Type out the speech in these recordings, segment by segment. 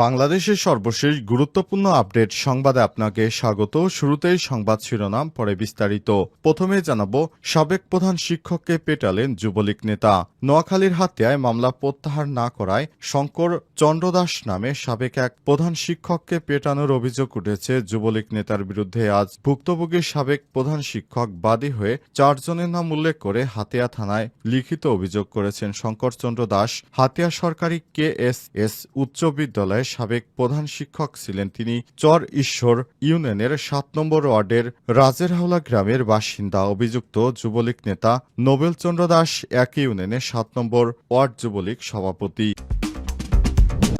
বাংলাদেশের সর্বশেষ গুরুত্বপূর্ণ আপডেট সংবাদে আপনাকে স্বাগত। শুরুতেই সংবাদ শিরোনাম, পরে বিস্তারিত। প্রথমে জানাবো, সাবেক প্রধান শিক্ষককে পেটালেন যুবলীগ নেতা। নোয়াখালীর হাতিয়ায় মামলা প্রত্যাহার না করায় শঙ্কর চন্দ্র দাস নামে সাবেক এক প্রধান শিক্ষককে পেটানোর অভিযোগ উঠেছে যুবলীগ নেতার বিরুদ্ধে। আজ ভুক্তভোগী সাবেক প্রধান শিক্ষক বাদী হয়ে 4 জনের নাম উল্লেখ করে হাতিয়া থানায় লিখিত অভিযোগ করেছেন শঙ্কর চন্দ্র দাস। হাতিয়া সরকারি KSS উচ্চ বিদ্যালয়ে সাবেক প্রধান শিক্ষক ছিলেন তিনি। চর ঈশ্বর ইউনিয়নের 7 নম্বর ওয়ার্ডের রাজেরহাওলা গ্রামের বাসিন্দা। অভিযুক্ত যুবলীগ নেতা নোবেল চন্দ্র দাস একই ইউনিয়নের 7 নম্বর ওয়ার্ড যুবলীগ সভাপতি।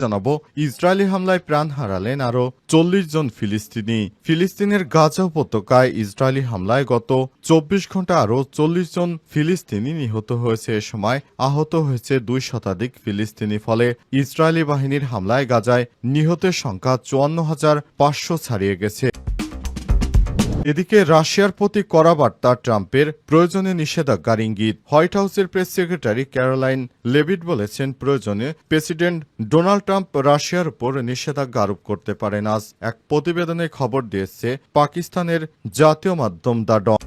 জানাবো, ইসরায়েলি হামলায় প্রাণ হারালেন আরও 40 জন ফিলিস্তিনি। ফিলিস্তিনের গাজা উপত্যকায় ইসরায়েলি হামলায় গত 24 ঘন্টা আরও 40 জন ফিলিস্তিনি নিহত হয়েছে। এ সময় আহত হয়েছে 2 শতাধিক ফিলিস্তিনি। ফলে ইসরায়েলি বাহিনীর হামলায় গাজায় নিহতের সংখ্যা 54,500 ছাড়িয়ে গেছে। এদিকে রাশিয়ার প্রতি কড়া বার্তা ট্রাম্পের, প্রয়োজনে নিষেধাজ্ঞার ইঙ্গিত। হোয়াইট হাউসের প্রেস সেক্রেটারি ক্যারোলাইন লেভিট বলেছেন, প্রয়োজনে প্রেসিডেন্ট ডোনাল্ড ট্রাম্প রাশিয়ার উপর নিষেধাজ্ঞা আরোপ করতে পারেন। আজ এক প্রতিবেদনে খবর দিয়েছে পাকিস্তানের জাতীয় মাধ্যম দ্য ডন।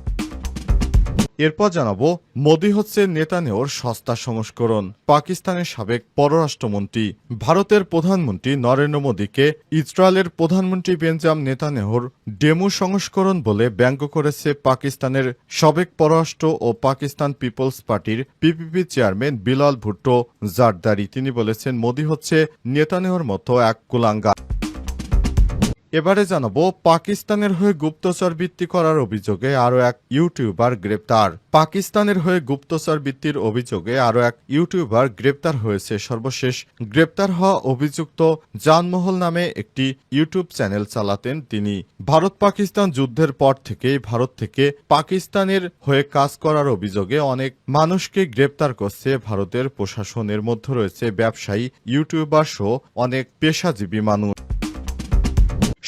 এরপর জানাবো, মোদি হচ্ছে নেতানিয়াহুর সস্তা সংস্করণ। পাকিস্তানের সাবেক পররাষ্ট্রমন্ত্রী ভারতের প্রধানমন্ত্রী নরেন্দ্র মোদীকে ইসরায়েলের প্রধানমন্ত্রী বেঞ্জামিন নেতানিয়াহুর ডেমো সংস্করণ বলে ব্যঙ্গ করেছে পাকিস্তানের সাবেক পররাষ্ট্র ও পাকিস্তান পিপলস পার্টির PPP চেয়ারম্যান বিলাল ভুট্টো জারদারি। তিনি বলেছেন, মোদি হচ্ছে নেতানিয়াহুর মতো এক কুলাঙ্গার। এবারে জানাবো, পাকিস্তানের হয়ে গুপ্তচর বৃত্তি করার অভিযোগে আরও এক ইউটিউবার গ্রেপ্তার। পাকিস্তানের হয়ে গুপ্তচর বৃত্তির অভিযোগে আরও এক ইউটিউবার গ্রেপ্তার হয়েছে। সর্বশেষ গ্রেপ্তার হওয়া অভিযুক্ত জানমহল নামে একটি ইউটিউব চ্যানেল চালাতেন তিনি। ভারত পাকিস্তান যুদ্ধের পর থেকেই ভারত থেকে পাকিস্তানের হয়ে কাজ করার অভিযোগে অনেক মানুষকে গ্রেপ্তার করছে ভারতের প্রশাসন। এর মধ্যে রয়েছে ব্যবসায়ী, ইউটিউবার সহ অনেক পেশাজীবী মানুষ।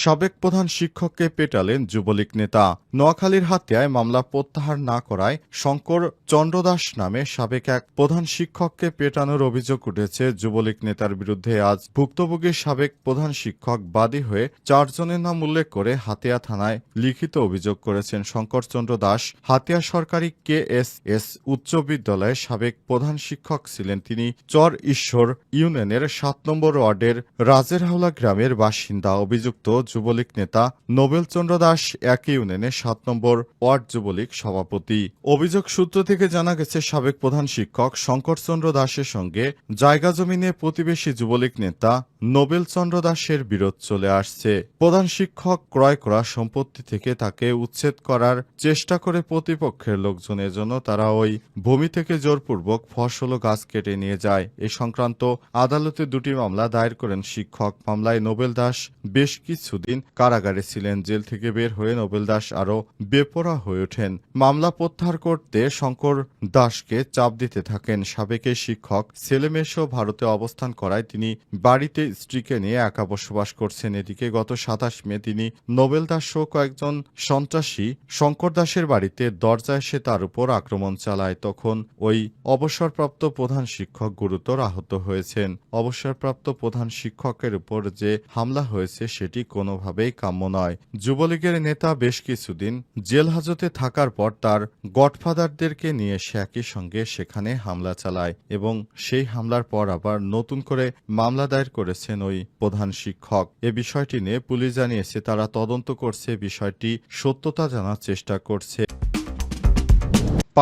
সাবেক প্রধান শিক্ষককে পেটালেন যুবলীগ নেতা। নোয়াখালীর হাতিয়ায় মামলা প্রত্যাহার না করায় শঙ্কর চন্দ্র দাস নামে সাবেক এক প্রধান শিক্ষককে পেটানোর অভিযোগ উঠেছে যুবলীগ নেতার বিরুদ্ধে। আজ ভুক্তভোগী সাবেক প্রধান শিক্ষক বাদী হয়ে 4 জনের নাম উল্লেখ করে হাতিয়া থানায় লিখিত অভিযোগ করেছেন শঙ্কর চন্দ্র দাস। হাতিয়া সরকারি KSS উচ্চ বিদ্যালয়ে সাবেক প্রধান শিক্ষক ছিলেন তিনি। চর ঈশ্বর ইউনিয়নের 7 নম্বর ওয়ার্ডের রাজেরহাওলা গ্রামের বাসিন্দা। অভিযুক্ত যুবলীগ নেতা নোবেল চন্দ্র দাস একই ইউনিয়নের 7 নম্বর ওয়ার্ড যুবলীগ সভাপতি। অভিযোগ সূত্র থেকে জানা গেছে, সাবেক প্রধান শিক্ষক শঙ্কর চন্দ্র দাসের সঙ্গে জায়গা জমি নিয়ে প্রতিবেশী যুবলীগ নেতা নোবেল চন্দ্র দাসের বিরোধ চলে আসছে। প্রধান শিক্ষক ক্রয় করা সম্পত্তি থেকে তাকে উচ্ছেদ করার চেষ্টা করে প্রতিপক্ষের লোকজন। এজন্য তারা ওই ভূমি থেকে জোরপূর্বক ফসল ও গাছ কেটে নিয়ে যায়। এ সংক্রান্ত আদালতে 2টি মামলা দায়ের করেন শিক্ষক। মামলায় নোবেল দাস বেশ কিছুদিন কারাগারে ছিলেন। জেল থেকে বের হয়ে নোবেল দাস আরও বেপরোয়া হয়ে ওঠেন। মামলা প্রত্যাহার করতে শঙ্কর দাসকে চাপ দিতে থাকেন। সাবেক এই শিক্ষক ছেলেমেয়েসহ ভারতে অবস্থান করায় তিনি বাড়িতে স্ত্রীকে নিয়ে একা বসবাস করছেন। এদিকে গত 27 মে তিনি নোবেল দাস সহ কয়েকজন সন্ত্রাসী শঙ্কর দাসের বাড়িতে দরজায় এসে তার উপর আক্রমণ চালায়। তখন ওই অবসরপ্রাপ্ত প্রধান শিক্ষক গুরুতর আহত হয়েছেন। অবসরপ্রাপ্ত প্রধান শিক্ষকের উপর যে হামলা হয়েছে সেটি কোনোভাবেই কাম্য নয়। যুবলীগের নেতা বেশ কিছুদিন জেল হাজতে থাকার পর তার গডফাদারদেরকে নিয়ে সে একই সঙ্গে সেখানে হামলা চালায় এবং সেই হামলার পর আবার নতুন করে মামলা দায়ের করেছেন ওই প্রধান শিক্ষক। এ বিষয়টি নিয়ে পুলিশ জানিয়েছে তারা তদন্ত করছে, বিষয়টি সত্যতা জানার চেষ্টা করছে।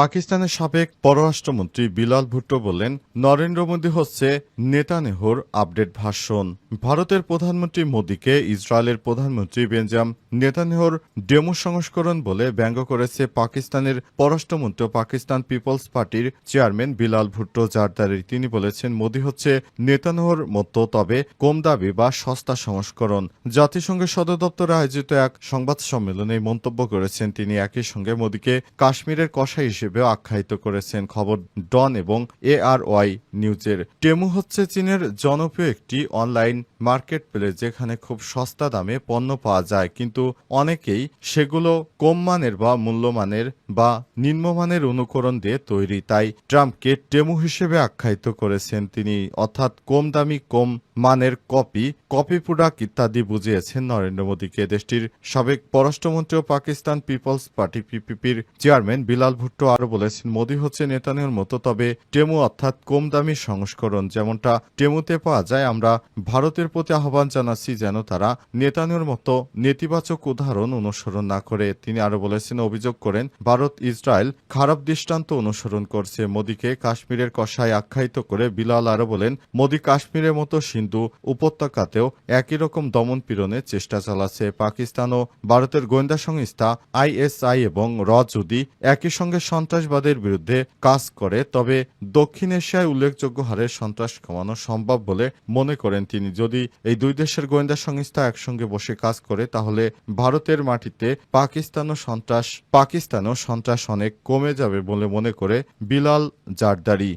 পাকিস্তানের সাবেক পররাষ্ট্রমন্ত্রী বিলাল ভুট্টো বললেন, নরেন্দ্র মোদী হচ্ছে নেতানিয়াহুর আপডেট ভার্সন। ভারতের প্রধানমন্ত্রী মোদীকে ইসরায়েলের প্রধানমন্ত্রী বেঞ্জামিন নেতানিয়াহুর ডেমো সংস্করণ বলে ব্যঙ্গ করেছে পাকিস্তানের পররাষ্ট্রমন্ত্রী ও পাকিস্তান পিপলস পার্টির চেয়ারম্যান বিলাল ভুট্টো জারদারি। তিনি বলেছেন, মোদী হচ্ছে নেতানিয়াহুর মতো, তবে কম দাবি বা সস্তা সংস্করণ। জাতিসংঘের সদর দপ্তরে আয়োজিত এক সংবাদ সম্মেলনে মন্তব্য করেছেন তিনি। একই সঙ্গে মোদীকে কাশ্মীরের কসাই হিসেবে হিসেবেও আখ্যায়িত করেছেন খবর ডন এবং ARY নিউজের। টেমু হচ্ছে চীনের জনপ্রিয় একটি অনলাইন মার্কেট প্লেস যেখানে খুব সস্তা দামে পণ্য পাওয়া যায়, কিন্তু অনেকেই সেগুলো কম মানের বা মূল্যমানের বা নিম্নমানের অনুকরণ দিয়ে তৈরি। তাই ট্রাম্পকে টেমু হিসেবে আখ্যায়িত করেছেন তিনি, অর্থাৎ কম দামি কম মানের কপি প্রোডাক্ট ইত্যাদি বুঝিয়েছেন নরেন্দ্র মোদীকে। দেশটির সাবেক পররাষ্ট্রমন্ত্রী ও পাকিস্তান পিপলস পার্টি PPPর চেয়ারম্যান বিলাল ভুট্টো আরও বলেছেন, মোদী হচ্ছে নেতানিয়াহুর মতো, তবে টেমু অর্থাৎ কম দামি সংস্করণ যেমনটা টেমুতে পাওয়া যায়। আমরা ভারতের প্রতি আহ্বান জানাচ্ছি যেন তারা নেতানিয়াহুর মতো নেতিবাচক উদাহরণ অনুসরণ না করে। তিনি আরও বলেছেন, অভিযোগ করেন ভারত ইসরায়েল খারাপ দৃষ্টান্ত অনুসরণ করছে। মোদীকে কাশ্মীরের কসাই আখ্যায়িত করে বিলাল আরও বলেন, মোদী কাশ্মীরের মতো সিন্ধু উপত্যকাতেও একই রকম দমন পীড়নের চেষ্টা চালাচ্ছে। পাকিস্তান ও ভারতের গোয়েন্দা সংস্থা ISI এবং যদি একই সঙ্গে সন্ত্রাসবাদের বিরুদ্ধে কাজ করে, তবে দক্ষিণ এশিয়ায় উল্লেখযোগ্য হারে সন্ত্রাস কমানো সম্ভব বলে মনে করেন তিনি। যদি এই দুই দেশের গোয়েন্দা সংস্থা একসঙ্গে বসে কাজ করে, তাহলে ভারতের মাটিতে পাকিস্তানও সন্ত্রাস অনেক কমে যাবে বলে মনে করে বিলাল জারদারি।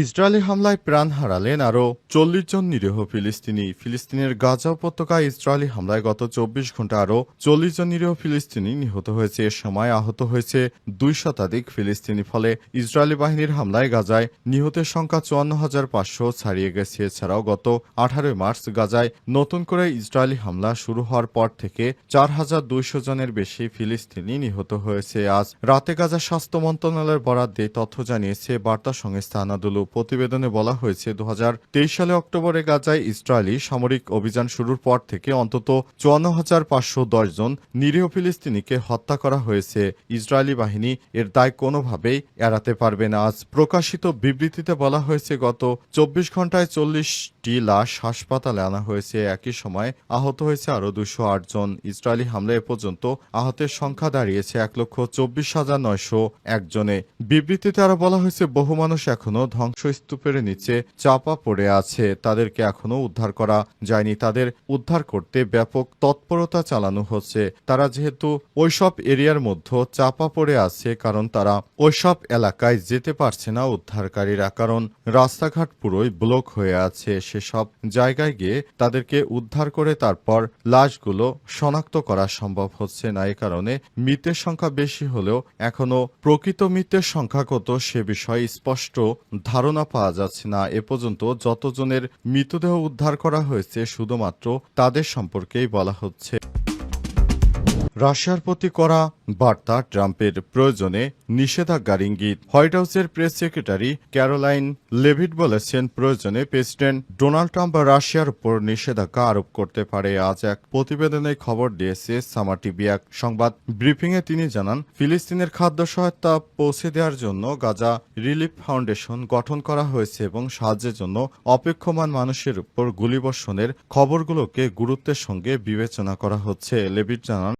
ইসরায়েলি হামলায় প্রাণ হারালেন আরও 40 জন নিরীহ ফিলিস্তিনি। ফিলিস্তিনের গাজা উপত্যকায় ইসরায়েলি হামলায় গত 24 ঘন্টা আরও 40 জন নিরীহ ফিলিস্তিনি নিহত হয়েছে। এ সময় আহত হয়েছে 2 শতাধিক ফিলিস্তিনি। ফলে ইসরায়েলি বাহিনীর হামলায় গাজায় নিহতের সংখ্যা 54,500 ছাড়িয়ে গেছে। এছাড়াও গত 18 মার্চ গাজায় নতুন করে ইসরায়েলি হামলা শুরু হওয়ার পর থেকে 4,200 জনের বেশি ফিলিস্তিনি নিহত হয়েছে। আজ রাতে গাজা স্বাস্থ্য মন্ত্রণালয়ের বরাত দিয়ে তথ্য জানিয়েছে বার্তা সংস্থা আনাদুলু। প্রতিবেদনে বলা হয়েছে, 2023 সালে অক্টোবরে গাজায় ইসরায়েলি সামরিক অভিযান শুরুর পর থেকে অন্তত 54,510 জন নিরীহ ফিলিস্তিনিকে হত্যা করা হয়েছে। ইসরায়েলি বাহিনী এর দায় কোনোভাবেই এড়াতে পারবে না। আজ প্রকাশিত বিবৃতিতে বলা হয়েছে, গত 24 ঘন্টায় 40টি লাশ হাসপাতালে আনা হয়েছে। একই সময় আহত হয়েছে আরও 208 জন। ইসরায়েলি হামলায় এ পর্যন্ত আহতের সংখ্যা দাঁড়িয়েছে 1,24,901 জনে। বিবৃতিতে আরও বলা হয়েছে, বহু মানুষ এখনও ধ্বংসস্তূপের নিচে চাপা পড়ে আছে, তাদেরকে এখনও উদ্ধার করা যায়নি। তাদের উদ্ধার করতে ব্যাপক তৎপরতা চালানো হচ্ছে। তারা যেহেতু ওইসব এরিয়ার মধ্যে চাপা পড়ে আছে, কারণ তারা ওইসব এলাকায় যেতে পারছে না উদ্ধারকারীরা, কারণ রাস্তাঘাট পুরোই ব্লক হয়ে আছে। সেসব জায়গায় গিয়ে তাদেরকে উদ্ধার করে তারপর লাশগুলো শনাক্ত করা সম্ভব হচ্ছে না। এ কারণে মৃতের সংখ্যা বেশি হলেও এখনও প্রকৃত মৃতের সংখ্যা কত সে বিষয়ে স্পষ্ট ধারণা পাওয়া যাচ্ছে না। এ পর্যন্ত যতজনের মৃতদেহ উদ্ধার করা হয়েছে শুধুমাত্র তাদের সম্পর্কেই বলা হচ্ছে। রাশিয়ার প্রতি করা বার্তা ট্রাম্পের, প্রয়োজনে নিষেধাজ্ঞার ইঙ্গিত। হোয়াইট হাউসের প্রেস সেক্রেটারি ক্যারোলাইন লেভিট বলেছেন, প্রয়োজনে প্রেসিডেন্ট ডোনাল্ড ট্রাম্প রাশিয়ার উপর নিষেধাজ্ঞা আরোপ করতে পারে। আজ এক প্রতিবেদনে খবর দিয়েছে সামা টিভি। এক সংবাদ ব্রিফিংয়ে তিনি জানান, ফিলিস্তিনের খাদ্য সহায়তা পৌঁছে দেওয়ার জন্য গাজা রিলিফ ফাউন্ডেশন গঠন করা হয়েছে এবং সাহায্যের জন্য অপেক্ষমান মানুষের উপর গুলিবর্ষণের খবরগুলোকে গুরুত্বের সঙ্গে বিবেচনা করা হচ্ছে। লেভিট জানান,